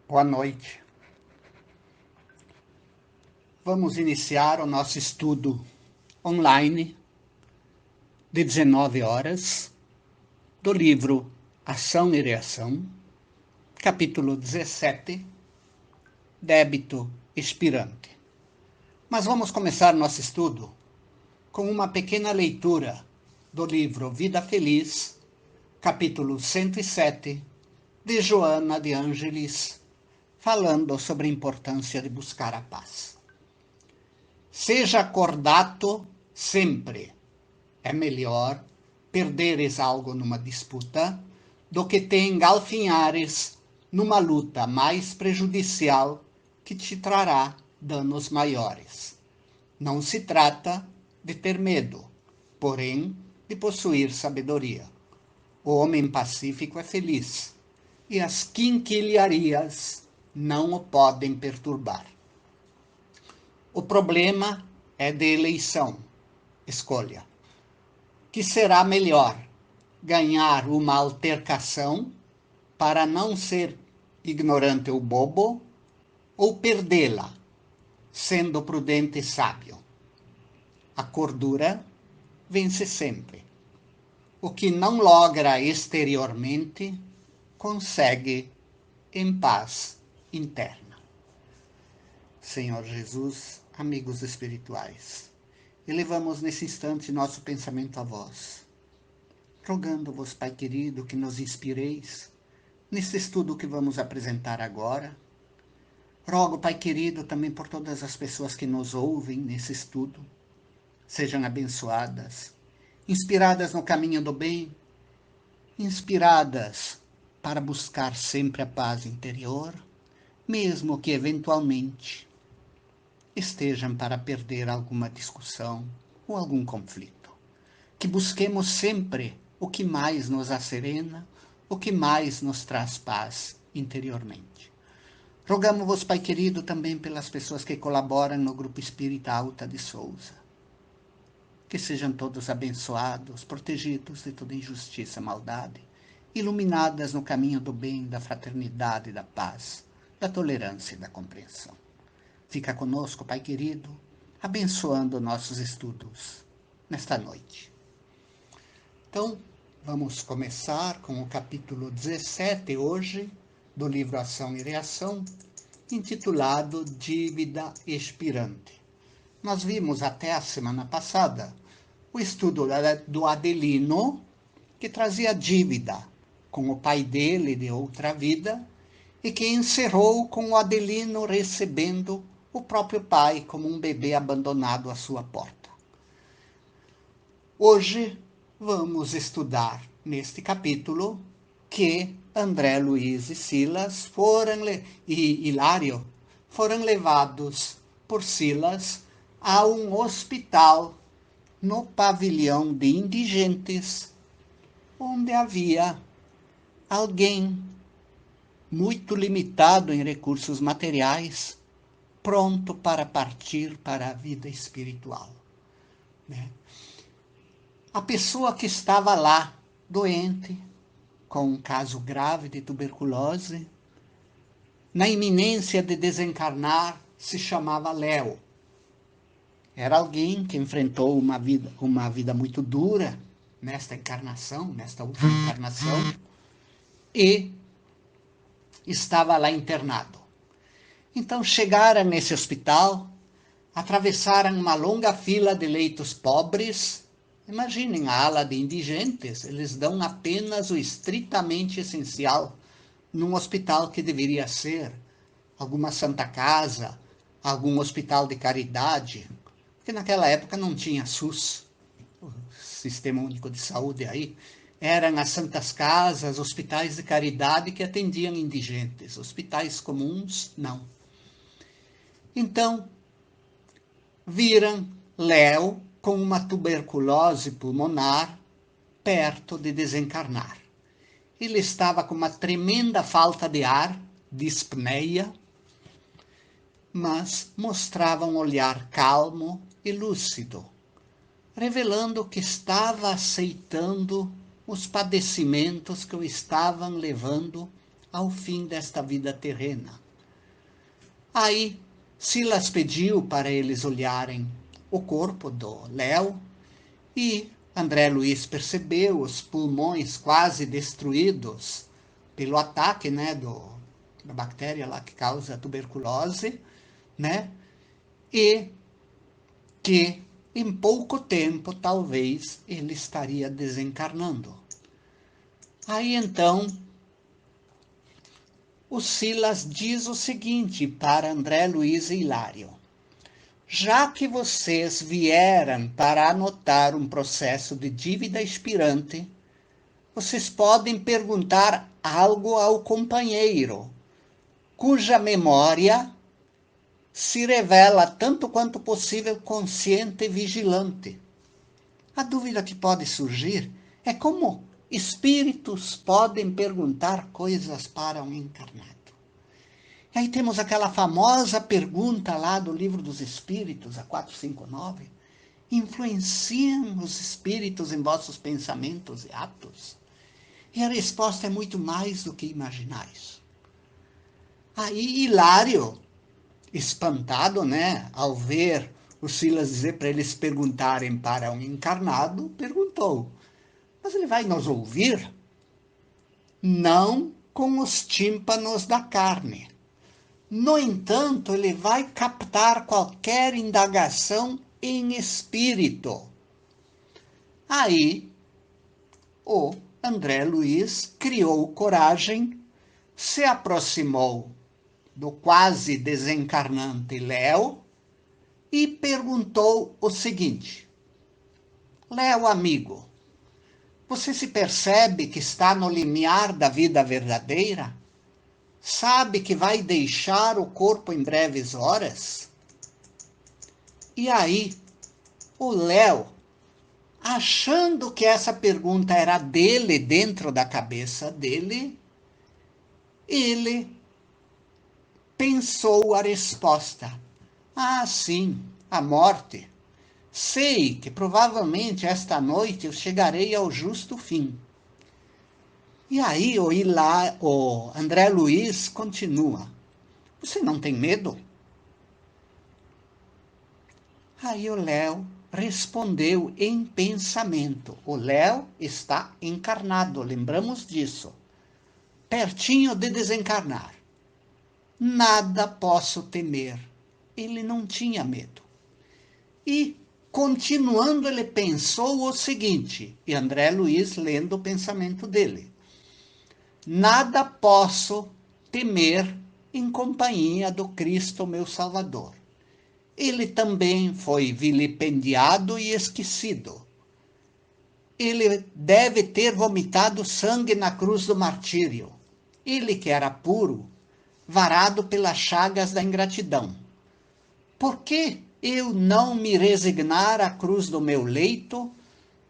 Boa noite. Vamos iniciar o nosso estudo online de 19 horas do livro Ação e Reação, capítulo 17, Débito expirante. Mas vamos começar nosso estudo com uma pequena leitura do livro Vida Feliz, capítulo 107, de Joana de Ângeles, falando sobre a importância de buscar a paz. Seja cordato sempre. É melhor perderes algo numa disputa do que te engalfinhares numa luta mais prejudicial que te trará danos maiores. Não se trata de ter medo, porém de possuir sabedoria. O homem pacífico é feliz, e as quinquilharias não o podem perturbar. O problema é de eleição. Escolha. Que será melhor? Ganhar uma altercação para não ser ignorante ou bobo, ou perdê-la, sendo prudente e sábio? A cordura vence sempre. O que não logra exteriormente, consegue em paz interna. Senhor Jesus, amigos espirituais, elevamos nesse instante nosso pensamento a vós, rogando-vos, Pai querido, que nos inspireis nesse estudo que vamos apresentar agora. Rogo, Pai querido, também por todas as pessoas que nos ouvem nesse estudo, sejam abençoadas, inspiradas no caminho do bem, inspiradas para buscar sempre a paz interior, mesmo que eventualmente estejam para perder alguma discussão ou algum conflito. Que busquemos sempre o que mais nos acerena, o que mais nos traz paz interiormente. Rogamos-vos, Pai querido, também pelas pessoas que colaboram no Grupo Espírita Alta de Souza. Que sejam todos abençoados, protegidos de toda injustiça e maldade, iluminadas no caminho do bem, da fraternidade, da paz, da tolerância e da compreensão. Fica conosco, Pai querido, abençoando nossos estudos nesta noite. Então, vamos começar com o capítulo 17 hoje, do livro Ação e Reação, intitulado Dívida Expirante. Nós vimos até a semana passada o estudo do Adelino, que trazia dívida com o pai dele de outra vida, e que encerrou com o Adelino recebendo o próprio pai como um bebê abandonado à sua porta. Hoje vamos estudar neste capítulo que André Luiz e Silas e Hilário foram levados por Silas a um hospital no pavilhão de indigentes, onde havia alguém muito limitado em recursos materiais, pronto para partir para a vida espiritual. A pessoa que estava lá, doente, com um caso grave de tuberculose, na iminência de desencarnar, se chamava Léo. Era alguém que enfrentou uma vida muito dura nesta encarnação, nesta última encarnação, e estava lá internado. Então chegaram nesse hospital, atravessaram uma longa fila de leitos pobres. Imaginem a ala de indigentes, eles dão apenas o estritamente essencial num hospital que deveria ser alguma santa casa, algum hospital de caridade, porque naquela época não tinha SUS, o Sistema Único de Saúde aí, eram as santas casas, hospitais de caridade que atendiam indigentes, hospitais comuns, não. Então, viram Léo com uma tuberculose pulmonar perto de desencarnar. Ele estava com uma tremenda falta de ar, dispneia, mas mostrava um olhar calmo e lúcido, revelando que estava aceitando os padecimentos que o estavam levando ao fim desta vida terrena. Aí, Silas pediu para eles olharem o corpo do Léo e André Luiz percebeu os pulmões quase destruídos pelo ataque, né, da bactéria lá que causa tuberculose, né, e que em pouco tempo talvez ele estaria desencarnando. Aí então o Silas diz o seguinte para André Luiz e Hilário: já que vocês vieram para anotar um processo de dívida expirante, vocês podem perguntar algo ao companheiro, cuja memória se revela tanto quanto possível consciente e vigilante. A dúvida que pode surgir é como espíritos podem perguntar coisas para um encarnado. E aí temos aquela famosa pergunta lá do Livro dos Espíritos, a 459. Influenciam os espíritos em vossos pensamentos e atos? E a resposta é muito mais do que imaginais. Aí Hilário, espantado, né, ao ver o Silas dizer para eles perguntarem para um encarnado, perguntou: mas ele vai nos ouvir? Não com os tímpanos da carne. No entanto, ele vai captar qualquer indagação em espírito. Aí, o André Luiz criou coragem, se aproximou do quase desencarnante Léo e perguntou o seguinte: Léo, amigo, você se percebe que está no limiar da vida verdadeira? Sabe que vai deixar o corpo em breves horas? E aí, o Léo, achando que essa pergunta era dele, dentro da cabeça dele, ele pensou a resposta. Ah, sim, a morte. Sei que provavelmente esta noite eu chegarei ao justo fim. E aí o André Luiz continua. Você não tem medo? Aí o Léo respondeu em pensamento. O Léo está encarnado, lembramos disso. Pertinho de desencarnar. Nada posso temer. Ele não tinha medo. E, continuando, ele pensou o seguinte, e André Luiz lendo o pensamento dele: nada posso temer em companhia do Cristo meu Salvador. Ele também foi vilipendiado e esquecido. Ele deve ter vomitado sangue na cruz do martírio. Ele que era puro, varado pelas chagas da ingratidão. Por que eu não me resignar à cruz do meu leito,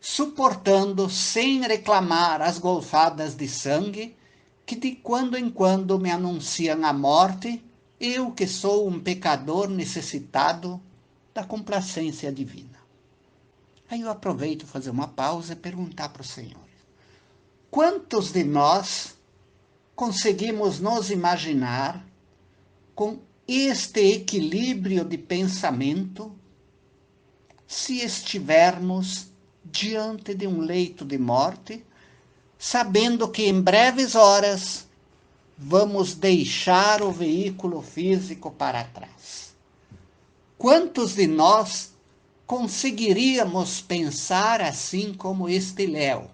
suportando sem reclamar as golfadas de sangue que de quando em quando me anunciam a morte, eu que sou um pecador necessitado da complacência divina? Aí eu aproveito fazer uma pausa e perguntar para o Senhor: quantos de nós conseguimos nos imaginar com este equilíbrio de pensamento se estivermos diante de um leito de morte, sabendo que em breves horas vamos deixar o veículo físico para trás? Quantos de nós conseguiríamos pensar assim como este Léo?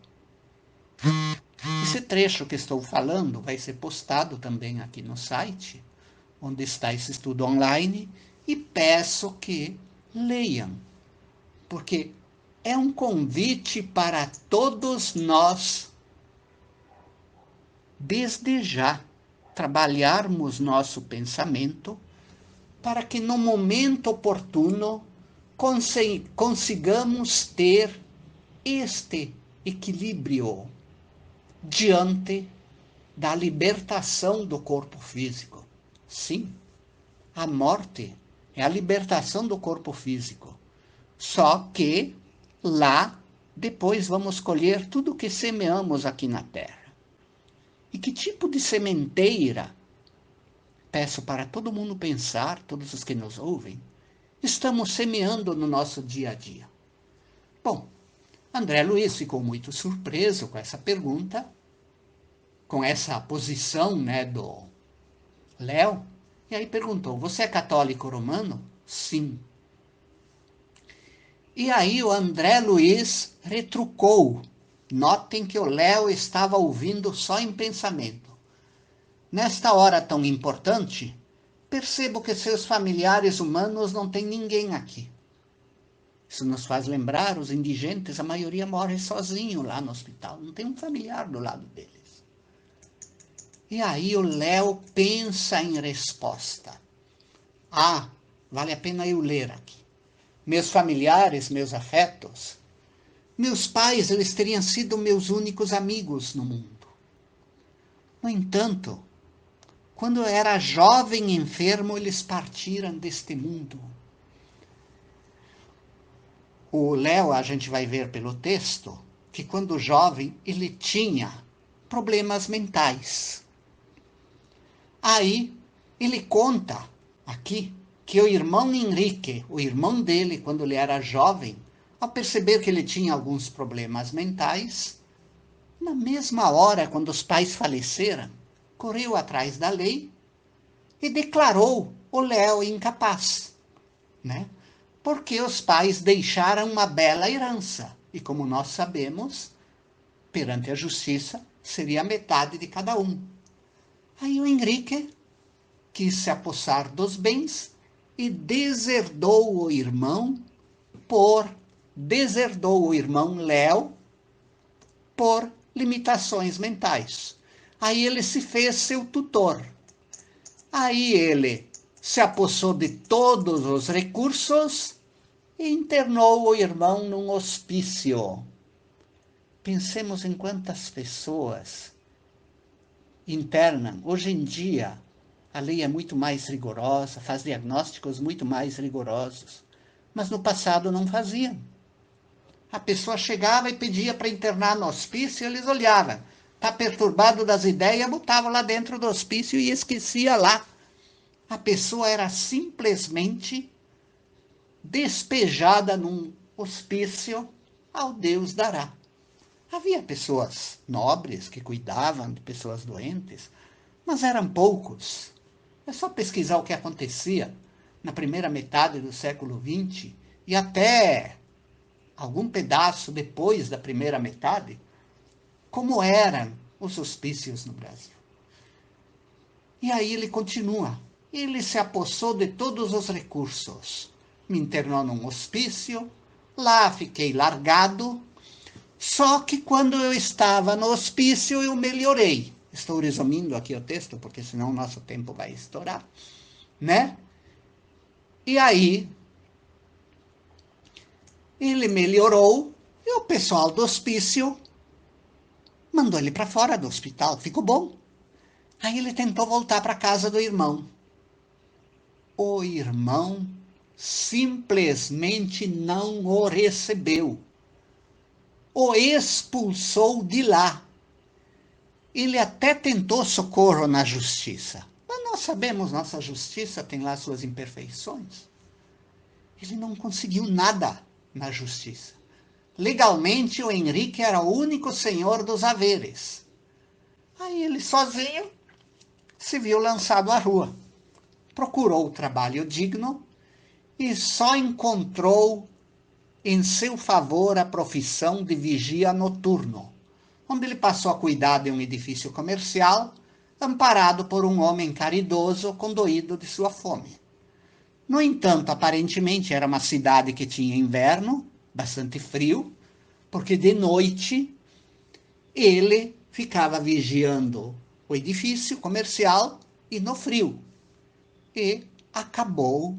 Esse trecho que estou falando vai ser postado também aqui no site, onde está esse estudo online, e peço que leiam, porque é um convite para todos nós, desde já, trabalharmos nosso pensamento para que no momento oportuno consigamos ter este equilíbrio diante da libertação do corpo físico. Sim, a morte é a libertação do corpo físico. Só que lá depois vamos colher tudo o que semeamos aqui na terra. E que tipo de sementeira, peço para todo mundo pensar, todos os que nos ouvem, estamos semeando no nosso dia a dia? Bom, André Luiz ficou muito surpreso com essa pergunta, com essa posição, né, do Léo, e aí perguntou: você é católico romano? Sim. E aí o André Luiz retrucou. Notem que o Léo estava ouvindo só em pensamento. Nesta hora tão importante, percebo que seus familiares humanos não têm ninguém aqui. Isso nos faz lembrar os indigentes, a maioria morre sozinho lá no hospital, não tem um familiar do lado deles. E aí o Léo pensa em resposta. Ah, vale a pena eu ler aqui. Meus familiares, meus afetos, meus pais, eles teriam sido meus únicos amigos no mundo. No entanto, quando eu era jovem e enfermo, eles partiram deste mundo. O Léo, a gente vai ver pelo texto, que quando jovem, ele tinha problemas mentais. Aí, ele conta aqui que o irmão Henrique, o irmão dele, quando ele era jovem, ao perceber que ele tinha alguns problemas mentais, na mesma hora, quando os pais faleceram, correu atrás da lei e declarou o Léo incapaz, né? Porque os pais deixaram uma bela herança. E como nós sabemos, perante a justiça, seria metade de cada um. Aí o Henrique quis se apossar dos bens e deserdou o irmão Léo por limitações mentais. Aí ele se fez seu tutor. Aí ele se apossou de todos os recursos e internou o irmão num hospício. Pensemos em quantas pessoas internam. Hoje em dia, a lei é muito mais rigorosa, faz diagnósticos muito mais rigorosos. Mas no passado não faziam. A pessoa chegava e pedia para internar no hospício, eles olhavam. Está perturbado das ideias, botava lá dentro do hospício e esquecia lá. A pessoa era simplesmente despejada num hospício, ao Deus dará. Havia pessoas nobres que cuidavam de pessoas doentes, mas eram poucos. É só pesquisar o que acontecia na primeira metade do século XX e até algum pedaço depois da primeira metade, como eram os hospícios no Brasil. E aí ele continua. Ele se apossou de todos os recursos. Me internou num hospício, lá fiquei largado, só que quando eu estava no hospício eu melhorei. Estou resumindo aqui o texto, porque senão o nosso tempo vai estourar, né? E aí, ele melhorou e o pessoal do hospício mandou ele para fora do hospital, ficou bom. Aí ele tentou voltar para a casa do irmão. O irmão simplesmente não o recebeu. O expulsou de lá. Ele até tentou socorro na justiça. Mas nós sabemos, nossa justiça tem lá suas imperfeições. Ele não conseguiu nada na justiça. Legalmente, o Henrique era o único senhor dos haveres. Aí ele sozinho se viu lançado à rua. Procurou trabalho digno e só encontrou em seu favor a profissão de vigia noturno, onde ele passou a cuidar de um edifício comercial, amparado por um homem caridoso condoído de sua fome. No entanto, aparentemente era uma cidade que tinha inverno, bastante frio, porque de noite ele ficava vigiando o edifício comercial e no frio. E acabou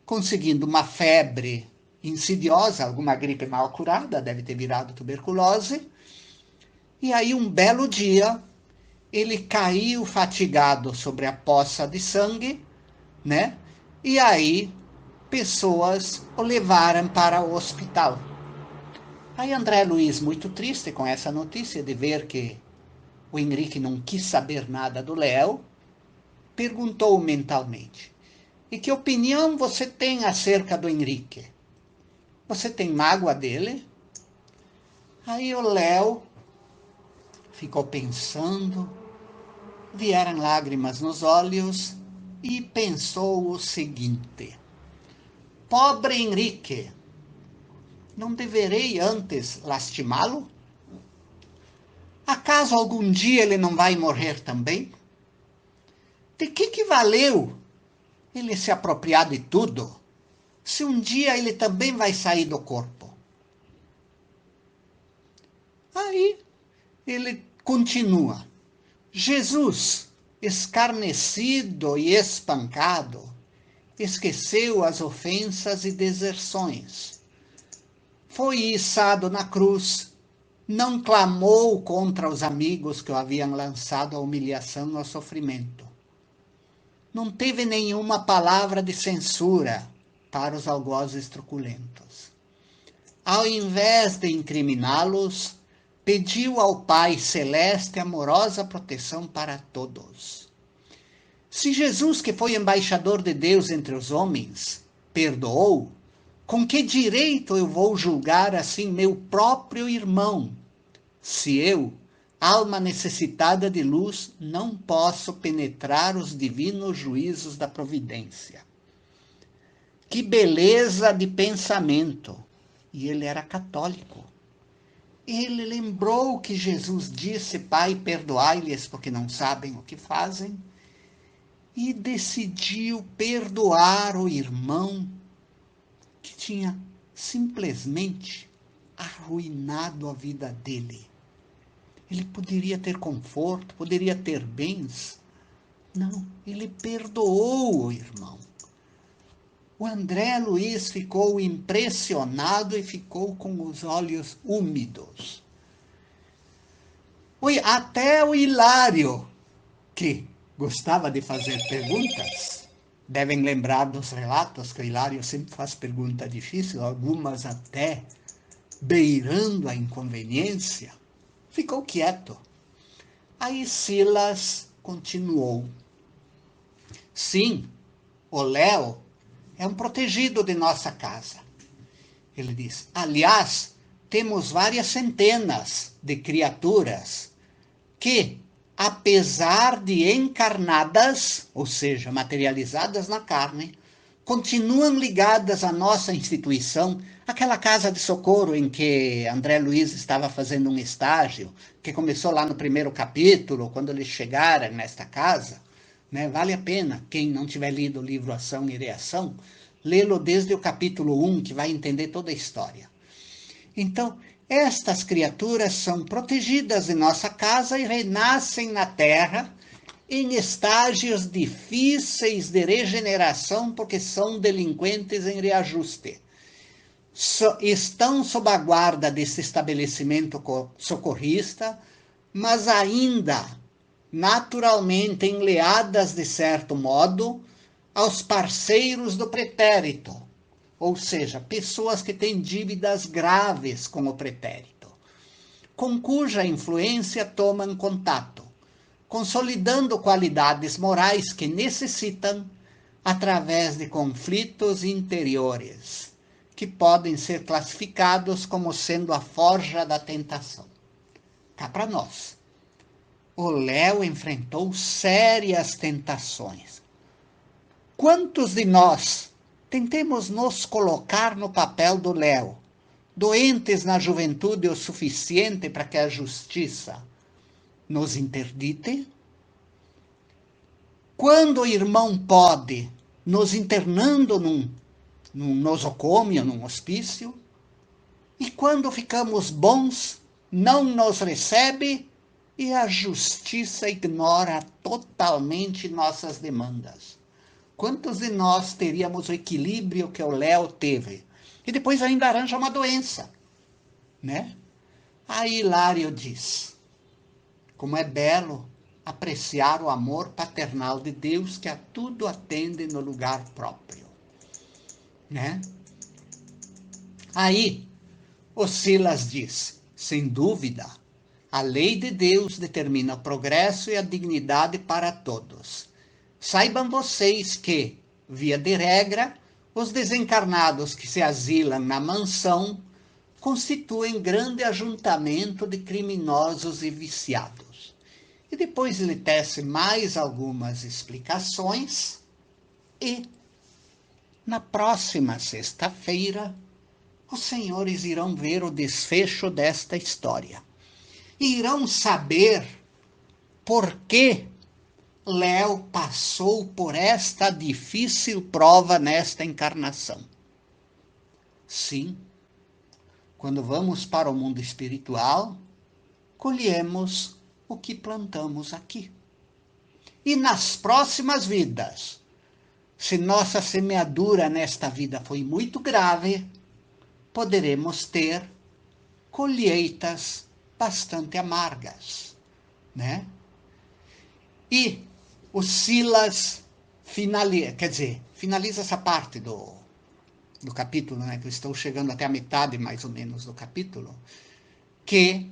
conseguindo uma febre insidiosa, alguma gripe mal curada, deve ter virado tuberculose. E aí, um belo dia, ele caiu fatigado sobre a poça de sangue, né? E aí, pessoas o levaram para o hospital. Aí André Luiz, muito triste com essa notícia de ver que o Henrique não quis saber nada do Léo, perguntou mentalmente: e que opinião você tem acerca do Henrique? Você tem mágoa dele? Aí o Léo ficou pensando, vieram lágrimas nos olhos e pensou o seguinte: pobre Henrique, não deverei antes lastimá-lo? Acaso algum dia ele não vai morrer também? De que valeu ele se apropriar de tudo, se um dia ele também vai sair do corpo? Aí ele continua: Jesus, escarnecido e espancado, esqueceu as ofensas e deserções. Foi içado na cruz, não clamou contra os amigos que o haviam lançado à humilhação e ao sofrimento. Não teve nenhuma palavra de censura para os algozes truculentos. Ao invés de incriminá-los, pediu ao Pai Celeste amorosa proteção para todos. Se Jesus, que foi embaixador de Deus entre os homens, perdoou, com que direito eu vou julgar assim meu próprio irmão, se eu, alma necessitada de luz, não posso penetrar os divinos juízos da providência? Que beleza de pensamento! E ele era católico. Ele lembrou que Jesus disse: Pai, perdoai-lhes porque não sabem o que fazem, e decidiu perdoar o irmão que tinha simplesmente arruinado a vida dele. Ele poderia ter conforto, poderia ter bens. Não, ele perdoou o irmão. O André Luiz ficou impressionado e ficou com os olhos úmidos. Até o Hilário, que gostava de fazer perguntas, devem lembrar dos relatos que o Hilário sempre faz pergunta difícil, algumas até beirando a inconveniência, ficou quieto. Aí Silas continuou: sim, o Léo é um protegido de nossa casa. Ele diz: aliás, temos várias centenas de criaturas que, apesar de encarnadas, ou seja, materializadas na carne, continuam ligadas à nossa instituição, aquela casa de socorro em que André Luiz estava fazendo um estágio, que começou lá no primeiro capítulo, quando eles chegaram nesta casa. Né? Vale a pena, quem não tiver lido o livro Ação e Reação, lê-lo desde o capítulo 1, que vai entender toda a história. Então, estas criaturas são protegidas em nossa casa e renascem na Terra em estágios difíceis de regeneração, porque são delinquentes em reajuste. Estão sob a guarda desse estabelecimento socorrista, mas ainda naturalmente enleadas, de certo modo, aos parceiros do pretérito, ou seja, pessoas que têm dívidas graves com o pretérito, com cuja influência tomam contato, consolidando qualidades morais que necessitam através de conflitos interiores, que podem ser classificados como sendo a forja da tentação. Cá para nós. O Léo enfrentou sérias tentações. Quantos de nós tentemos nos colocar no papel do Léo, doentes na juventude o suficiente para que a justiça nos interdite? Quando o irmão pode, nos internando num nosocômio, num hospício, e quando ficamos bons, não nos recebe e a justiça ignora totalmente nossas demandas. Quantos de nós teríamos o equilíbrio que o Léo teve? E depois ainda arranja uma doença, né? Aí Hilário diz: como é belo apreciar o amor paternal de Deus que a tudo atende no lugar próprio, né? Aí o Silas diz: sem dúvida, A lei de Deus determina o progresso e a dignidade para todos. Saibam vocês que, via de regra, os desencarnados que se asilam na mansão constituem grande ajuntamento de criminosos e viciados. E depois ele tece mais algumas explicações e, na próxima sexta-feira, os senhores irão ver o desfecho desta história. E irão saber por que Léo passou por esta difícil prova nesta encarnação. Sim, quando vamos para o mundo espiritual, colhemos o que plantamos aqui. E nas próximas vidas, se nossa semeadura nesta vida foi muito grave, poderemos ter colheitas bastante amargas, né? E o Silas finaliza essa parte do capítulo, né, que eu estou chegando até a metade, mais ou menos, do capítulo, que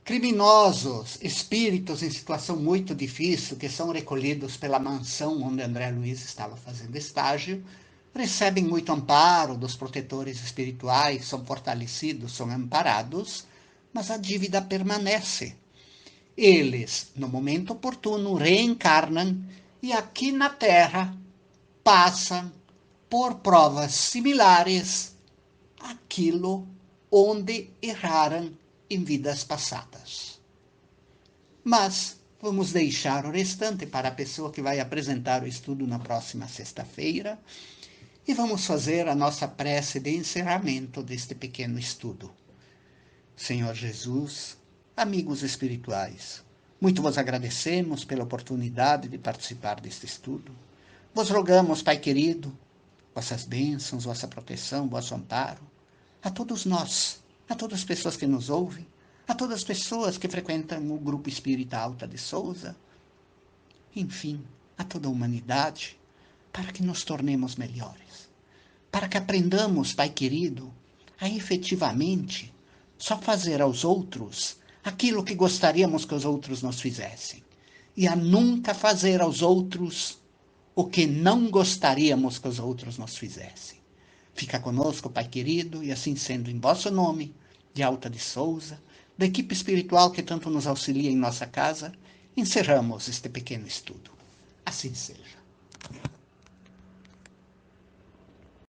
criminosos, espíritos em situação muito difícil, que são recolhidos pela mansão onde André Luiz estava fazendo estágio, recebem muito amparo dos protetores espirituais, são fortalecidos, são amparados, mas a dívida permanece. Eles, no momento oportuno, reencarnam e aqui na Terra passam por provas similares àquilo onde erraram em vidas passadas. Mas vamos deixar o restante para a pessoa que vai apresentar o estudo na próxima sexta-feira e vamos fazer a nossa prece de encerramento deste pequeno estudo. Senhor Jesus, amigos espirituais, muito vos agradecemos pela oportunidade de participar deste estudo. Vos rogamos, Pai querido, vossas bênçãos, vossa proteção, vosso amparo, a todos nós, a todas as pessoas que nos ouvem, a todas as pessoas que frequentam o Grupo Espírita Alta de Souza, enfim, a toda a humanidade, para que nos tornemos melhores, para que aprendamos, Pai querido, a efetivamente só fazer aos outros aquilo que gostaríamos que os outros nos fizessem, e a nunca fazer aos outros o que não gostaríamos que os outros nos fizessem. Fica conosco, Pai querido, e assim sendo, em vosso nome, de Alta de Souza, da equipe espiritual que tanto nos auxilia em nossa casa, encerramos este pequeno estudo. Assim seja.